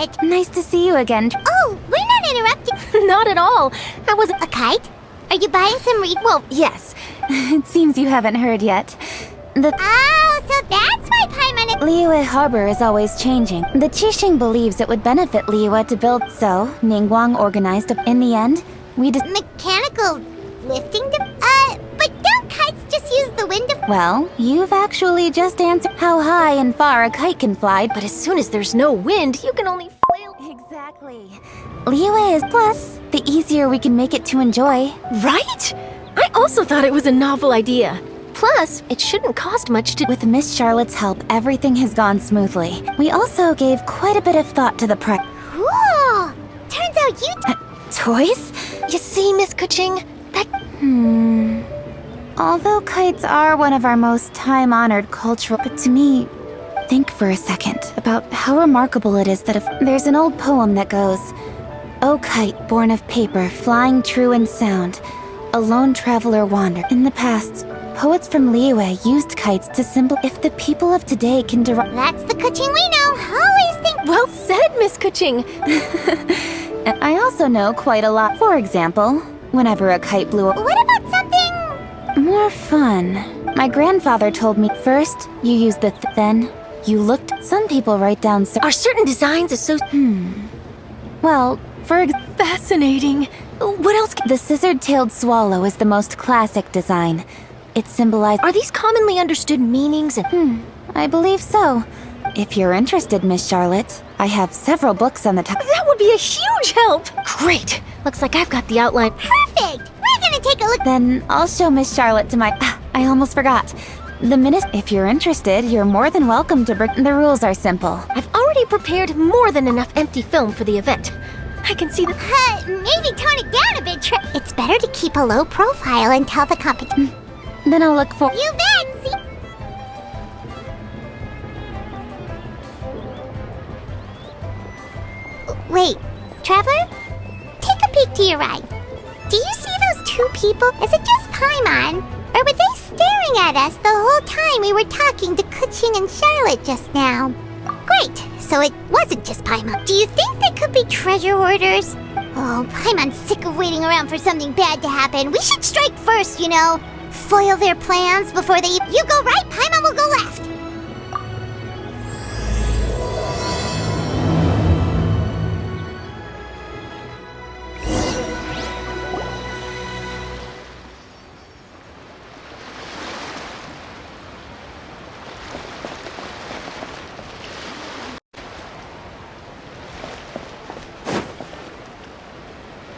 it. Nice to see you again. Oh, we're not interrupting. Not at all. I wasn't... A kite? Are you buying some Well, yes. It seems you haven't heard yet. Oh, so that's why Paimon... Liyue Harbor is always changing. The Qixing believes it would benefit Liyue to build, so Ningguang organized in the end, we Mechanical lifting but don't kites just use the wind to... Well, you've actually just answered how high and far a kite can fly, but as soon as there's no wind, you can only flail. Exactly. Liyue is plus, the easier we can make it to enjoy. Right? I also thought it was a novel idea. Plus, it shouldn't cost much to... With Miss Charlotte's help, everything has gone smoothly. We also gave quite a bit of thought to the Cool! Turns out you... toys? You see, Miss Kuching, that... Although kites are one of our most time-honored cultural... But to me, think for a second about how remarkable it is that if... There's an old poem that goes, "O kite, born of paper, flying true in sound, a lone traveler wandered." In the past, poets from Liyue used kites to symbol... If the people of today can derive... That's the Kuching we know. Always think... Well said, Miss Kuching. And I also know quite a lot. For example, whenever a kite blew... What about something... more fun. My grandfather told me, first, you use the then, you looked... Some people write down... Are certain designs associated... Well, Fascinating. What else... The scissored-tailed swallow is the most classic design. It symbolizes... Are these commonly understood meanings and... I believe so. If you're interested, Miss Charlotte, I have several books on the topic. That would be a huge help! Great! Looks like I've got the outline. Perfect! We're gonna take a look... Then I'll show Miss Charlotte to my... I almost forgot. The minute... If you're interested, you're more than welcome to bring... The rules are simple. I've already prepared more than enough empty film for the event. I can see the... maybe tone it down a bit, It's better to keep a low profile until the competition... Then I'll look for... You bet! See... Wait, Traveler? Take a peek to your right. Do you see those two people? Is it just Paimon? Or were they staring at us the whole time we were talking to Kuching and Charlotte just now? Great, so it wasn't just Paimon. Do you think they could be treasure hoarders? Oh, Paimon's sick of waiting around for something bad to happen. We should strike first, you know. Foil their plans before they... You go right, Paimon will go left.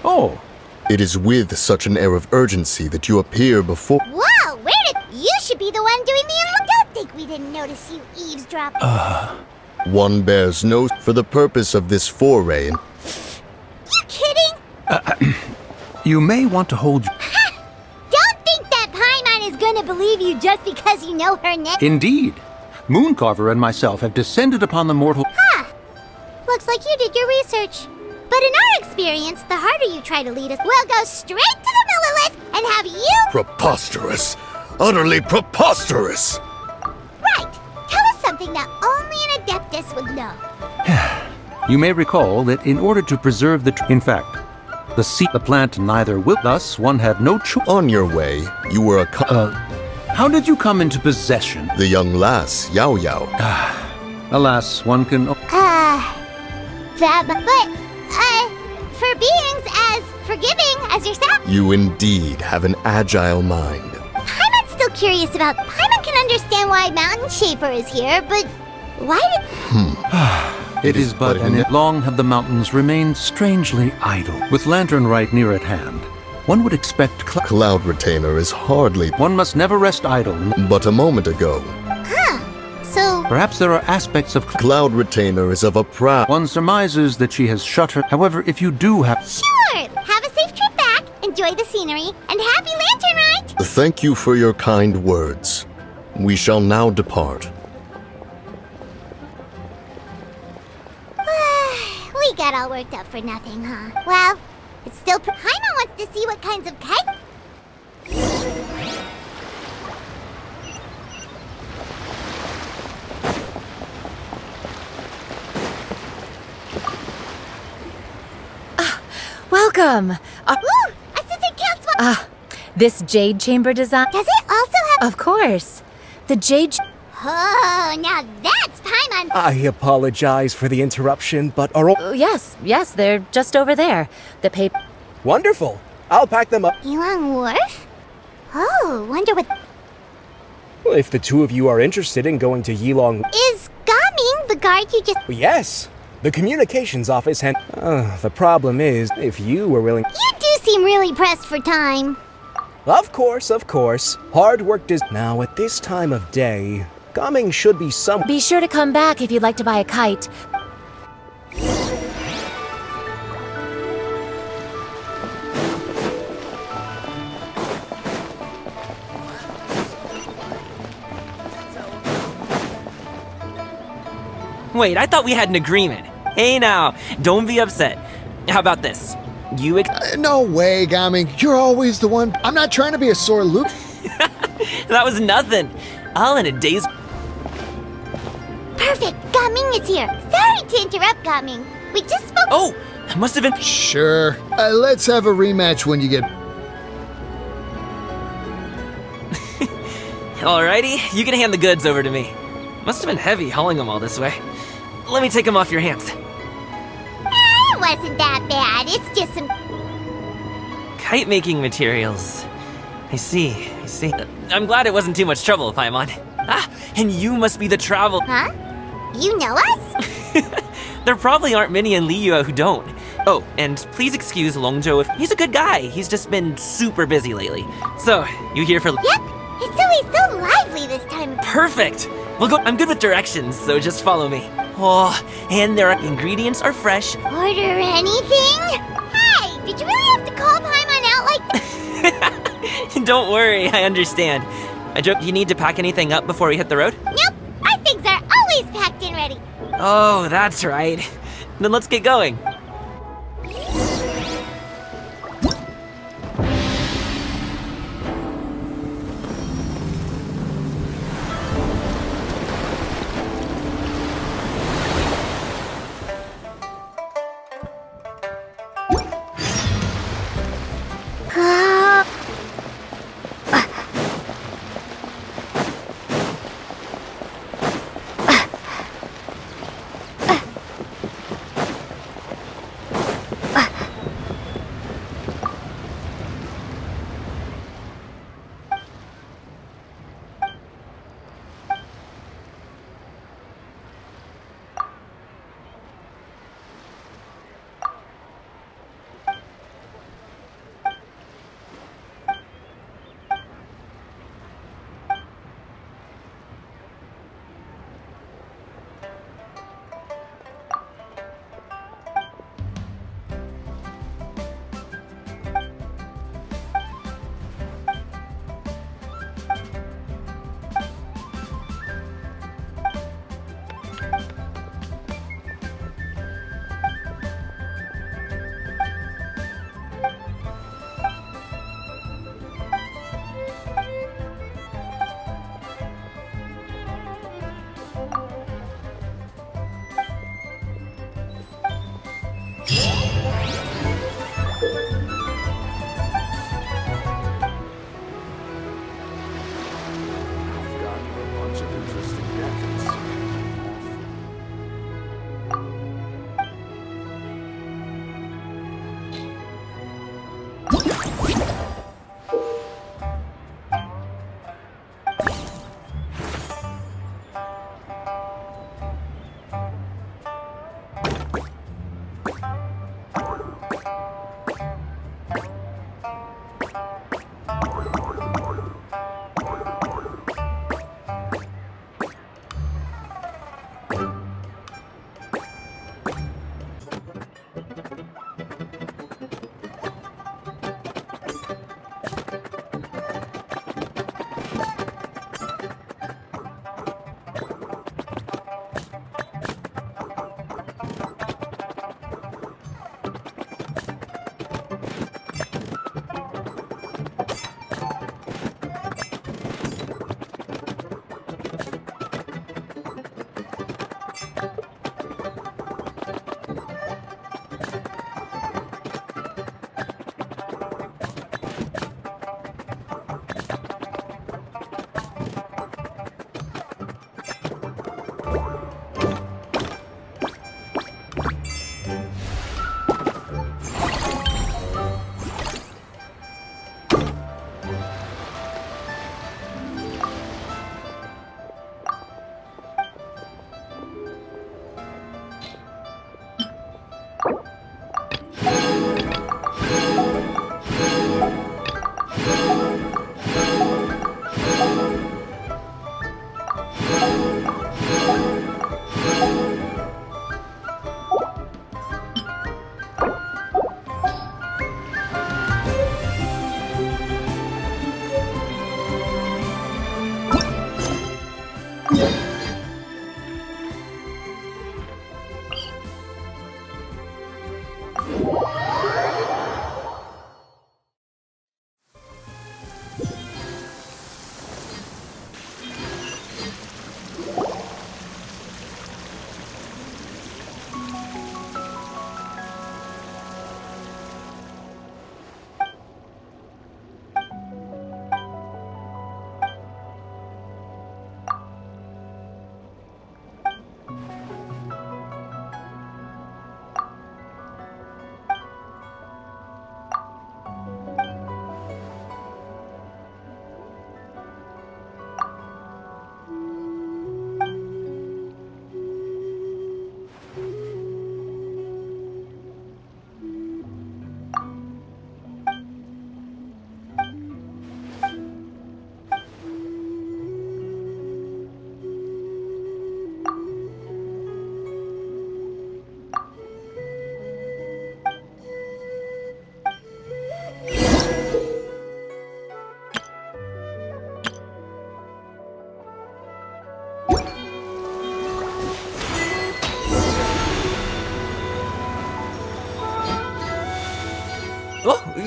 Oh. It is with such an air of urgency that you appear before... Whoa, where did... You should be the one doing the... Don't think we didn't notice you eavesdropping. One bears no... For the purpose of this foray... You kidding? You may want to hold... Don't think that Paimon is gonna believe you just because you know her name. Indeed. Mooncarver and myself have descended upon the mortal... Looks like you did your research. But in our experience, the harder you try to lead us, we'll go straight to the Millilith and have you... Preposterous! Utterly preposterous! Right! Tell us something that only an Adeptus would know. You may recall that in order to preserve the... In fact, the plant neither will... Thus, one had no choice... On your way, you were a... How did you come into possession? The young lass, Yao Yao. Alas, one can... For beings as forgiving as yourself... You indeed have an agile mind. Paimon's still curious about... Paimon can understand why Mountain Shaper is here, but... Why did... It is but an... Long have the mountains remained strangely idle. With Latern right near at hand, one would expect... Cloud Retainer is hardly... One must never rest idle. But a moment ago... So... Perhaps there are aspects of... Cloud Retainer is of a proud... One surmises that she has shut her... However, if you do have... Sure! Have a safe trip back, enjoy the scenery, and happy Latern Rite! Thank you for your kind words. We shall now depart. We got all worked up for nothing, huh? Well, it's still... Paimon wants to see what kinds of kites... Welcome! Ooh, a scissor kills one. This jade chamber design... Does it also have... Of course. The jade... Oh, now that's Paimon. I apologize for the interruption, but are all... Yes, they're just over there. The paper... Wonderful! I'll pack them up. Yulong Wharf? Oh, wonder what... If the two of you are interested in going to Yilong... Is Gaming the guard you just... Yes! The communications office and... the problem is, if you were willing... You do seem really pressed for time. Of course. Hard work does... Now, at this time of day, Gaming should be some... Be sure to come back if you'd like to buy a kite. Wait, I thought we had an agreement. Hey now, don't be upset. How about this? You No way, Gaming. You're always the one. I'm not trying to be a sore loop. That was nothing. All in a day's... Perfect, Gaming is here. Sorry to interrupt, Gaming. We just spoke... Oh, that must have been... Sure. Let's have a rematch when you get... Alrighty, you can hand the goods over to me. Must have been heavy hauling them all this way. Let me take them off your hands. It wasn't that bad. It's just some... Kite making materials. I see. I'm glad it wasn't too much trouble, Paimon. And you must be the travel... Huh? You know us? There probably aren't many in Liyue who don't. Oh, and please excuse Longzhou if he's a good guy. He's just been super busy lately. So, you here for... Yep. It's always so lively this time of... Perfect! We'll go. I'm good with directions, so just follow me. Oh, and their ingredients are fresh. Order anything? Hey, did you really have to call Paimon out like that? Don't worry, I understand. I joke, you need to pack anything up before we hit the road? Nope. Our things are always packed and ready. Oh, that's right. Then let's get going.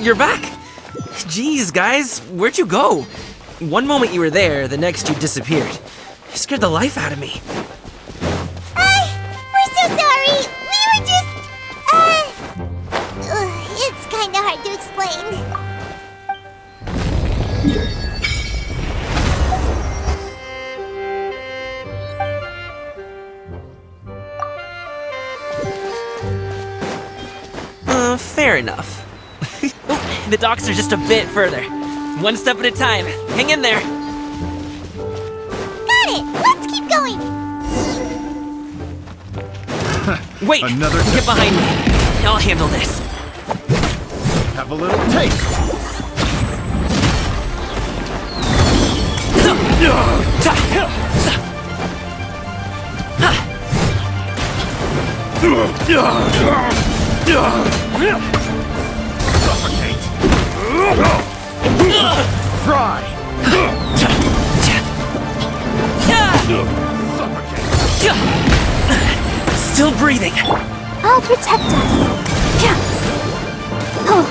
you're back. Jeez, guys, where'd you go? One moment you were there, the next you disappeared. You scared the life out of me. We're so sorry. We were just, it's kind of hard to explain. Fair enough. The docks are just a bit further. One step at a time. Hang in there. Got it. Let's keep going. Wait, get behind me. I'll handle this. Have a little taste. Suffocate. Fry. Suffocate. Still breathing. I'll protect us. Oh.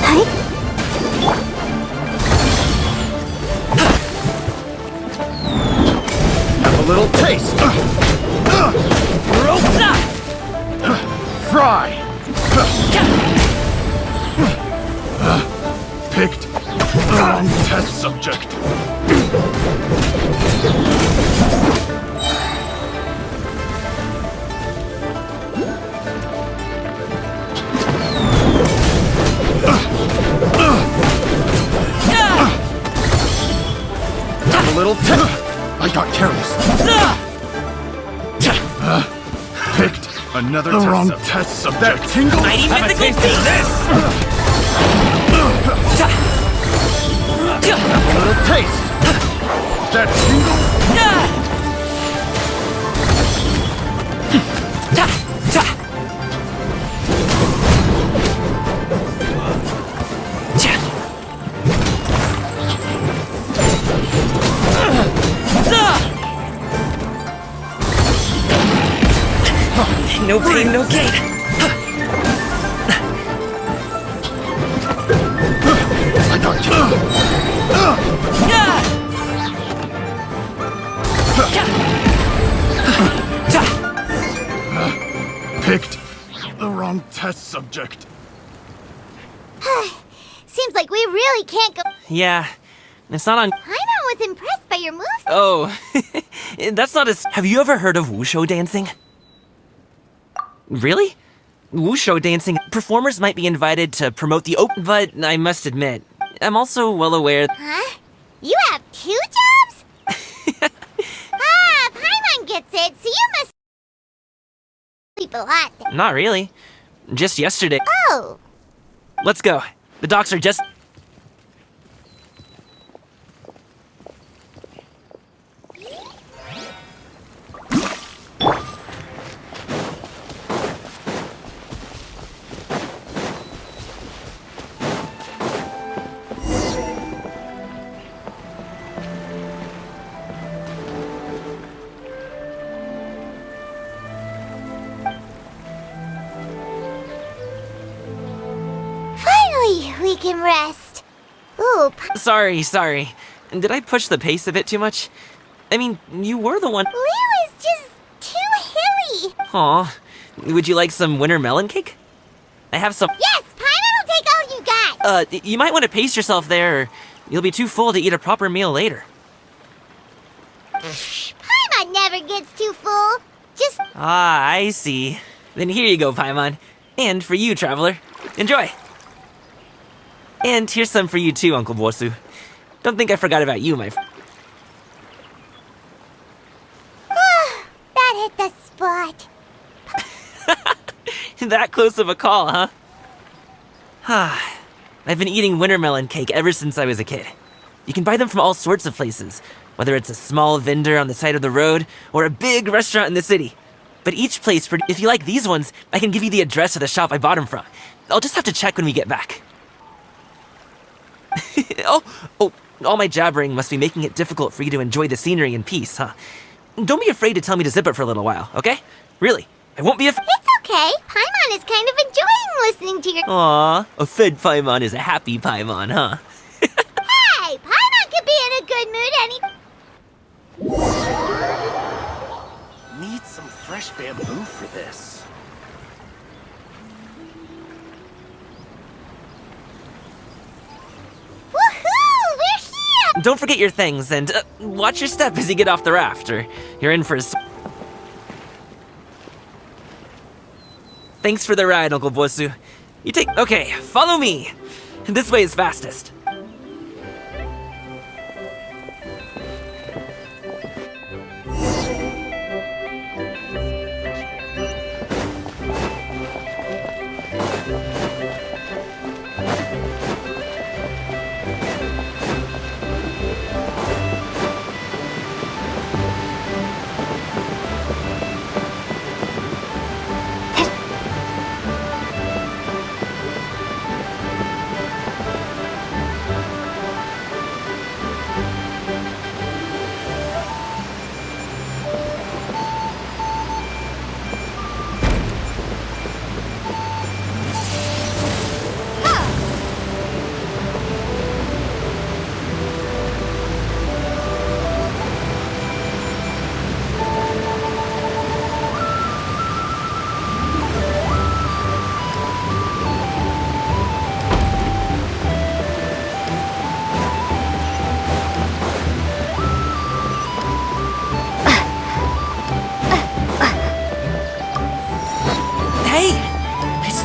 Hi. Have a little taste. Fry. Picked the wrong test subject. Have a little taste. I got careless. Picked another the wrong test subject. That tingle. Mighty mythical beast. A little taste. That tingle. No pain, no gain. I got you. Picked the wrong test subject. Seems like we really can't go. Yeah, it's not on. Paimon was impressed by your moves. Oh, that's not as. Have you ever heard of wushu dancing? Really? Wushu dancing, performers might be invited to promote the but I must admit, I'm also well aware. Huh? You have 2 jobs? Paimon gets it, so you must sleep a lot. Not really. Just yesterday. Oh. Let's go. The docks are just. We can rest. Ooh, Sorry. Did I push the pace a bit too much? I mean, you were the one. Liu is just too hilly. Aw. Would you like some winter melon cake? I have some. Yes, Paimon will take all you got. You might want to pace yourself there, or you'll be too full to eat a proper meal later. Paimon never gets too full. Just. Ah, I see. Then here you go, Paimon. And for you, traveler. Enjoy. And here's some for you too, Uncle Bosu. Don't think I forgot about you, my friend. That hit the spot. That close of a call, huh? I've been eating winter melon cake ever since I was a kid. You can buy them from all sorts of places, whether it's a small vendor on the side of the road or a big restaurant in the city. But each place, if you like these ones, I can give you the address of the shop I bought them from. I'll just have to check when we get back. Oh, all my jabbering must be making it difficult for you to enjoy the scenery in peace, huh? don't be afraid to tell me to zip it for a little while, okay? Really, I won't be It's okay. Paimon is kind of enjoying listening to your... Aw, a fed Paimon is a happy Paimon, huh? Hey, Paimon could be in a good mood any... Need some fresh bamboo for this. Woohoo! We're here! Don't forget your things, and watch your step as you get off the raft, or you're in for a... Thanks for the ride, Uncle Bosu. You take... Okay, follow me. This way is fastest.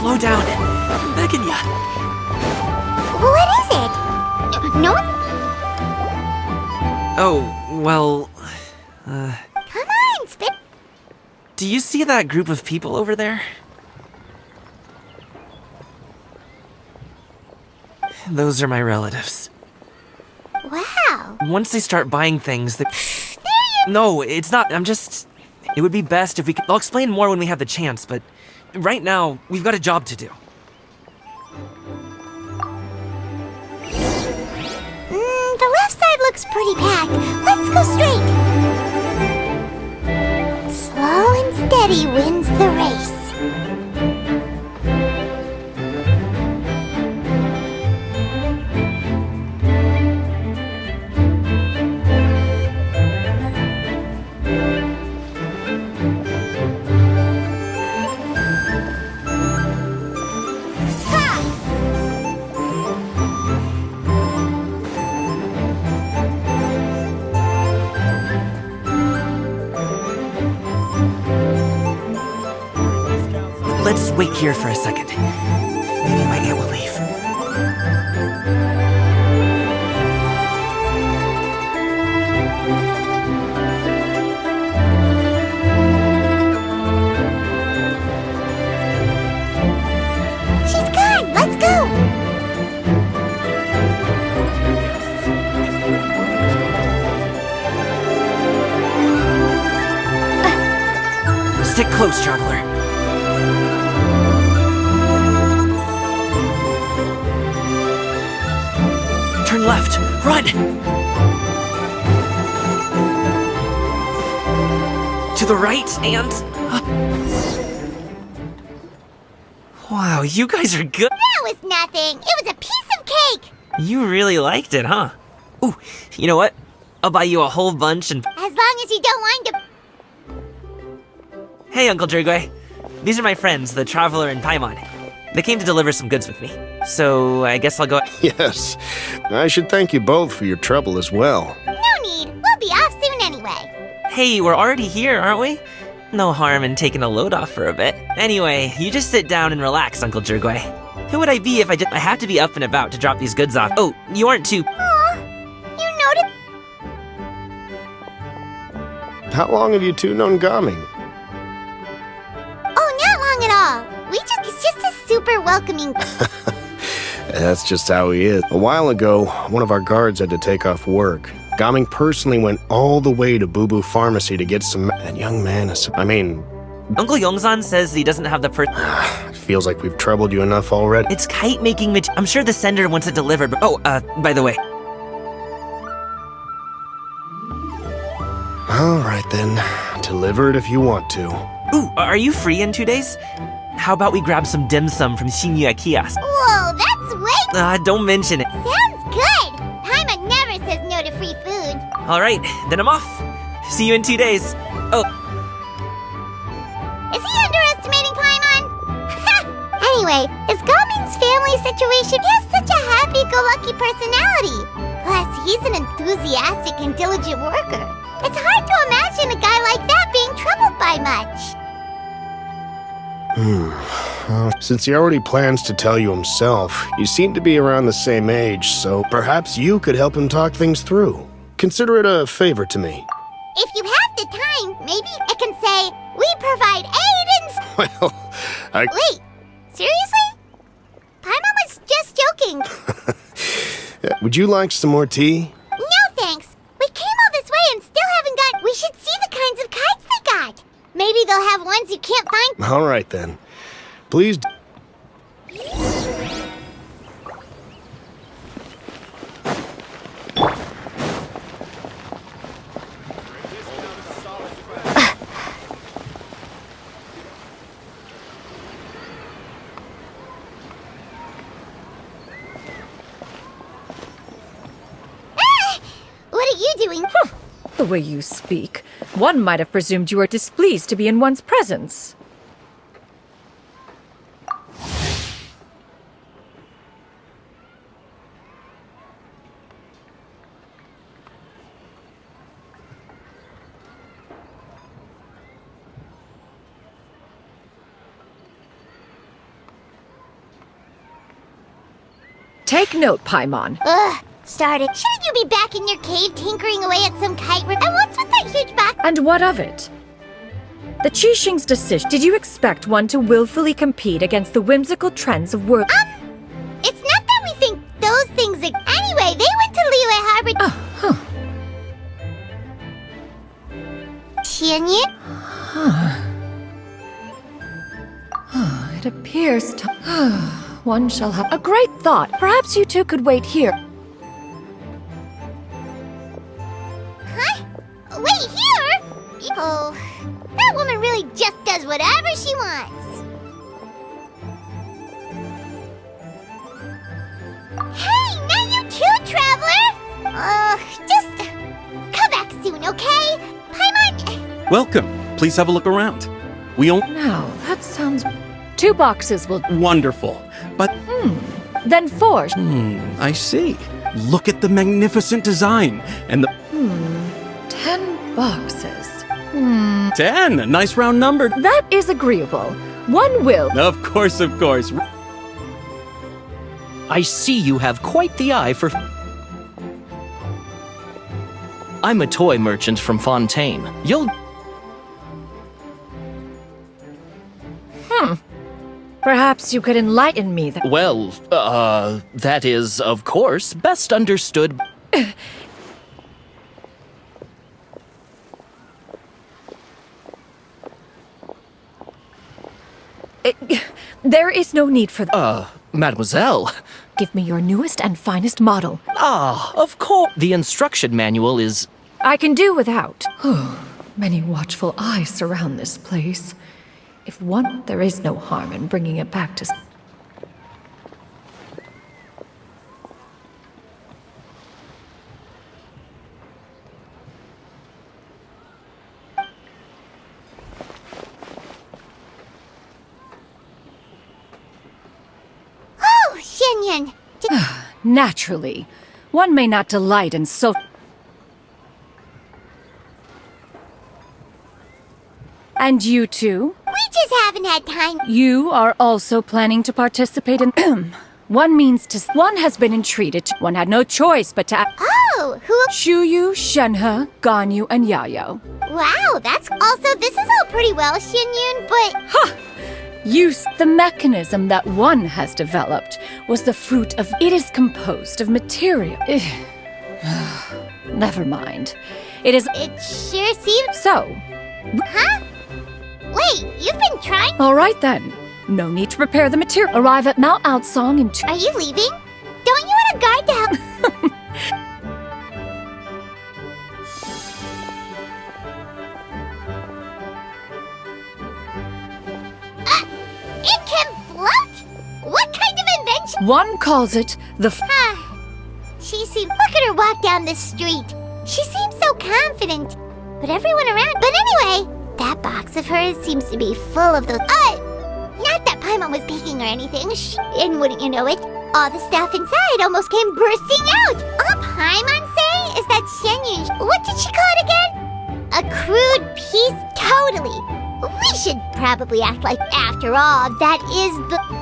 Slow down. I'm begging ya. What is it? No one... Oh, well... Come on, Spit. Do you see that group of people over there? Those are my relatives. Wow. Once they start buying things, they... No, it's not. I'm just... It would be best if we could... I'll explain more when we have the chance, but... Right now, we've got a job to do. The left side looks pretty packed. Let's go straight. Slow and steady wins the race. Let's wait here for a second. Maybe my aunt will leave. She's gone. Let's go. Stick close, traveler. Turn left. Run! To the right and... Wow, you guys are good. That was nothing. It was a piece of cake. You really liked it, huh? Ooh, you know what? I'll buy you a whole bunch and... As long as you don't mind to... Hey, Uncle Jirgwe. These are my friends, the Traveler and Paimon. They came to deliver some goods with me. So, I guess I'll go... Yes. I should thank you both for your trouble as well. No need. We'll be off soon anyway. Hey, we're already here, aren't we? No harm in taking a load off for a bit. Anyway, you just sit down and relax, Uncle Jirgwe. Who would I be if I have to be up and about to drop these goods off. Oh, you aren't too... Aw, you noticed... How long have you two known Gaming? Oh, not long at all. He's just a super welcoming... That's just how he is. A while ago, one of our guards had to take off work. Gaming personally went all the way to Boo Boo Pharmacy to get some... That young man is... Uncle Yongzan says he doesn't have the It feels like we've troubled you enough already. It's kite-making material. I'm sure the sender wants it delivered, but... Oh, by the way. Alright. right then. Deliver it if you want to. Ooh, are you free in 2 days? How about we grab some dim sum from Shinya Kiosk? Whoa, that's way... Don't mention it. Sounds good! Paimon never says no to free food. Alright, then I'm off. See you in 2 days. Oh, Is he underestimating Paimon? Anyway, is Gaming's family situation? He has such a happy-go-lucky personality. Plus, he's an enthusiastic and diligent worker. It's hard to imagine a guy like that being troubled by much. Since he already plans to tell you himself, you seem to be around the same age, so perhaps you could help him talk things through. Consider it a favor to me. If you have the time, maybe I can say, we provide aid and... Well, Wait, seriously? Paimon was just joking. Would you like some more tea? No thanks. We came all this way and still haven't got... We should see the kinds of kites they got. Maybe they'll have ones you can't find. All right, then. Please... What are you doing? The way you speak, one might have presumed you were displeased to be in one's presence. Take note, Paimon. Ugh, started. Shouldn't you be back in your cave tinkering away at some kite rip? And what's with that huge box? And what of it? The Qixing's decision. Did you expect one to willfully compete against the whimsical trends of world? It's not that we think those things... Anyway, they went to Liyue Harbor... Tianyin? It appears to... One shall have... A great thought. Perhaps you two could wait here. Huh? Wait, here? Oh, that woman really just does whatever she wants. Hey, not you too, traveler! Just come back soon, okay? Paimon... Welcome. Please have a look around. We own... Now, that sounds... 2 boxes will... Wonderful. But... Then 4. I see. Look at the magnificent design. And the... 10 boxes. 10! Nice round number. That is agreeable. One will... Of course, of course. I see you have quite the eye for... I'm a toy merchant from Fontaine. You'll... Perhaps you could enlighten me then. Well, that is, of course, best understood... There is no need for... Mademoiselle... Give me your newest and finest model. Of course. The instruction manual is... I can do without. Many watchful eyes surround this place. If one, there is no harm in bringing it back to... Oh, Shenyan! Naturally. One may not delight in so... And you too? We just haven't had time. You are also planning to participate in... One means to... One has been entreated. One had no choice but to... Oh, who... Shuyu, Shenhe, Ganyu, and Yayo. Wow, that's also... This is all pretty well, Xinyun, but... Ha! Use the mechanism that one has developed was the fruit of... It is composed of material... Never mind. It is... It sure seems... So... Huh? Wait, you've been trying... All right then. No need to prepare the material. Arrive at Mount Outsong in 2... Are you leaving? Don't you want a guard to help... It can float? What kind of invention? One calls it the She seems. Look at her walk down the street. She seems so confident. But everyone around. But anyway, that box of hers seems to be full of those. Not that Paimon was peeking or anything. And wouldn't you know it, all the stuff inside almost came bursting out. All Paimon say is that Shenyun. What did she call it again? A crude piece. Totally. We should probably act like, after all, that is the.